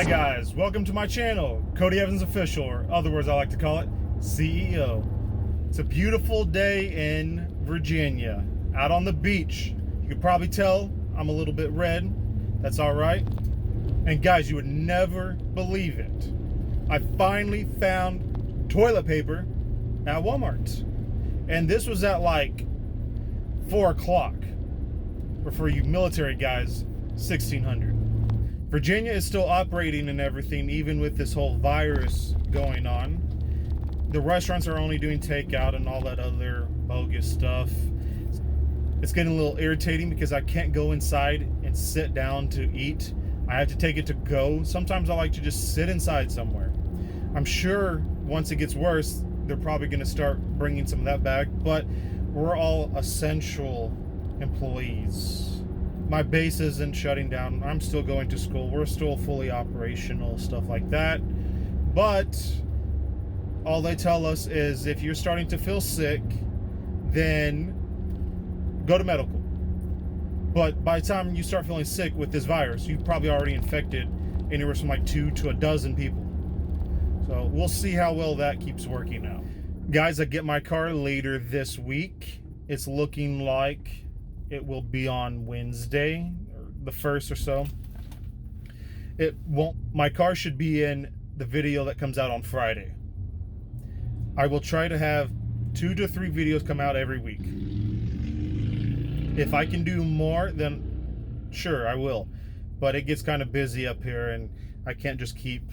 guys, welcome to my channel, Cody Evans Official, or other words I like to call it, CEO. It's a beautiful day in Virginia, out on the beach. You can probably tell I'm a little bit red. That's all right. And guys, you would never believe it. I finally found toilet paper at Walmart. And this was at like 4 o'clock. Or for you military guys, 1600. Virginia is still operating and everything, even with this whole virus going on. The restaurants are only doing takeout and all that other bogus stuff. It's getting a little irritating because I can't go inside and sit down to eat. I have to take it to go. Sometimes I like to just sit inside somewhere. I'm sure once it gets worse, they're probably going to start bringing some of that back, but we're all essential employees. My base isn't shutting down. I'm still going to school. We're still fully operational, stuff like that. But all they tell us is if you're starting to feel sick, then go to medical. But by the time you start feeling sick with this virus, you've probably already infected anywhere from like 2 to a dozen people. So we'll see how well that keeps working out. Guys, I get my car later this week. It's looking like it will be on Wednesday, or the 1st or so. It won't. My car should be in the video that comes out on Friday. I will try to have 2 to 3 videos come out every week. If I can do more, then sure, I will. But it gets kind of busy up here, and I can't just keep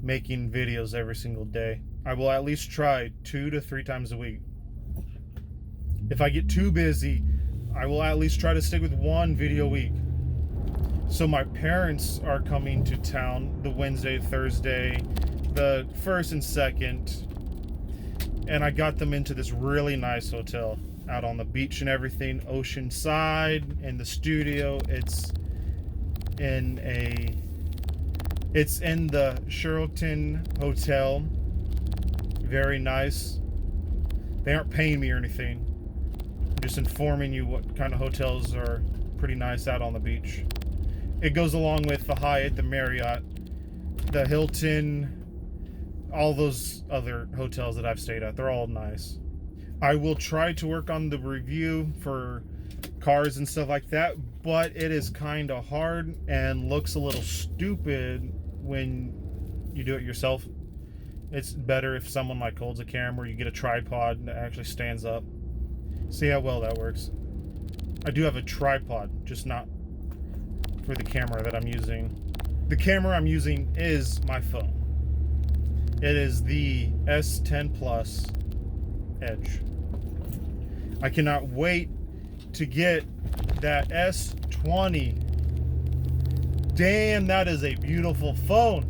making videos every single day. I will at least try 2 to 3 times a week. If I get too busy, I will at least try to stick with 1 video a week. So my parents are coming to town the Wednesday, Thursday, the 1st and 2nd. And I got them into this really nice hotel out on the beach and everything, oceanside, in the studio. It's in the Sheraton Hotel. Very nice. They aren't paying me or anything. Just informing you what kind of hotels are pretty nice out on the beach. It goes along with the Hyatt, the Marriott, the Hilton, all those other hotels that I've stayed at. They're all nice. I will try to work on the review for cars and stuff like that, but it is kind of hard and looks a little stupid when you do it yourself. It's better if someone like holds a camera, or you get a tripod that actually stands up. See how well that works. I do have a tripod, just not for the camera that I'm using. The camera I'm using is my phone. It is the S10 Plus Edge. I cannot wait to get that S20. Damn, that is a beautiful phone.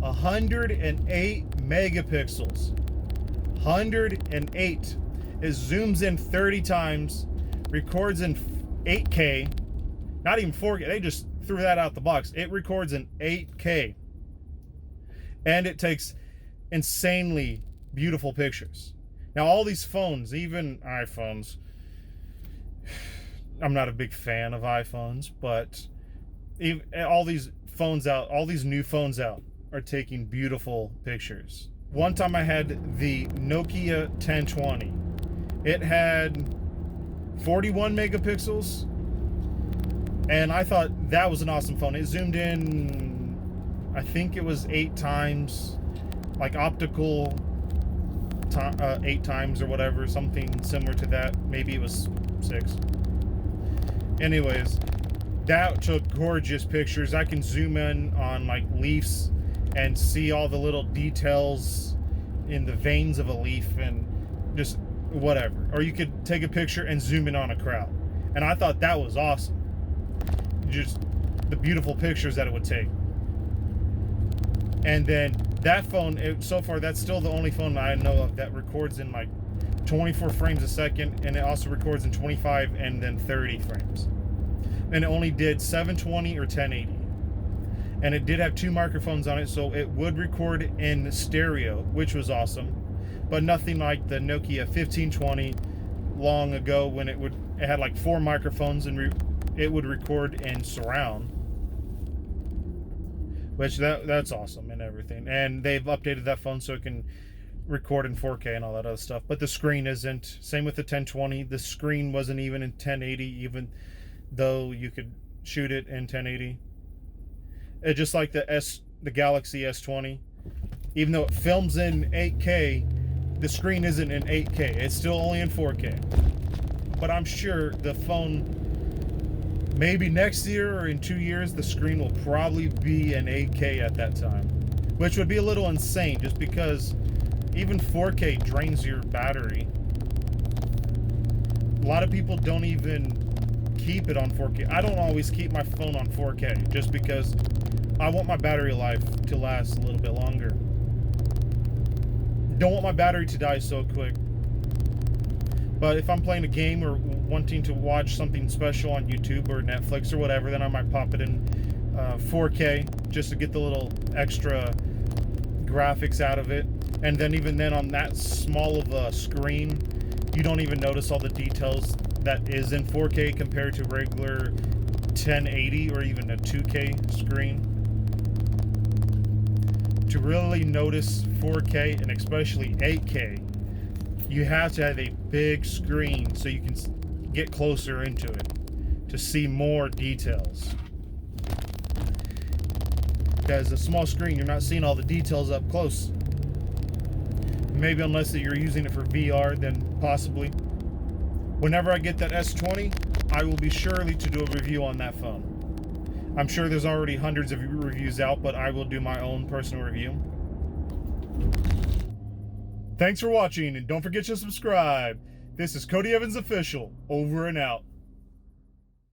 108 megapixels. 108. It zooms in 30 times, records in 8K, not even 4K. They just threw that out the box. It records in 8K. And it takes insanely beautiful pictures. Now, all these phones, even iPhones, I'm not a big fan of iPhones, but even, all these phones out, all these new phones out are taking beautiful pictures. One time I had the Nokia 1020. It had 41 megapixels, and I thought that was an awesome phone. It zoomed in, I think it was 8 times, like optical 8 times or whatever, something similar to that. Maybe it was 6. Anyways, that took gorgeous pictures. I can zoom in on like leaves and see all the little details in the veins of a leaf and just whatever. Or you could take a picture and zoom in on a crowd. And I thought that was awesome. Just the beautiful pictures that it would take. And then that phone, so far, that's still the only phone I know of that records in like 24 frames a second, and it also records in 25 and then 30 frames. And it only did 720 or 1080. And it did have 2 microphones on it, so it would record in stereo, which was awesome. But nothing like the Nokia 1520 long ago when it had like 4 microphones and it would record in surround. which that's awesome and everything. And they've updated that phone so it can record in 4K and all that other stuff. But the screen isn't. Same with the 1020. The screen wasn't even in 1080, even though you could shoot it in 1080. It's just like the Galaxy S20. Even though it films in 8K, the screen isn't in 8K. It's still only in 4K. But I'm sure the phone, maybe next year or in 2 years, the screen will probably be in 8K at that time. Which would be a little insane, just because even 4K drains your battery. A lot of people don't even keep it on 4K. I don't always keep my phone on 4K, just because I want my battery life to last a little bit longer. Don't want my battery to die so quick. But if I'm playing a game or wanting to watch something special on YouTube or Netflix or whatever, then I might pop it in 4K just to get the little extra graphics out of it. And then even then, on that small of a screen, you don't even notice all the details that is in 4K compared to regular 1080 or even a 2K screen. To really notice 4K and especially 8K, you have to have a big screen so you can get closer into it to see more details. Because a small screen, you're not seeing all the details up close. Maybe unless you're using it for VR, then possibly. Whenever I get that S20, I will be surely to do a review on that phone. I'm sure there's already hundreds of reviews out, but I will do my own personal review. Thanks for watching, and don't forget to subscribe. This is Cody Evans Official, over and out.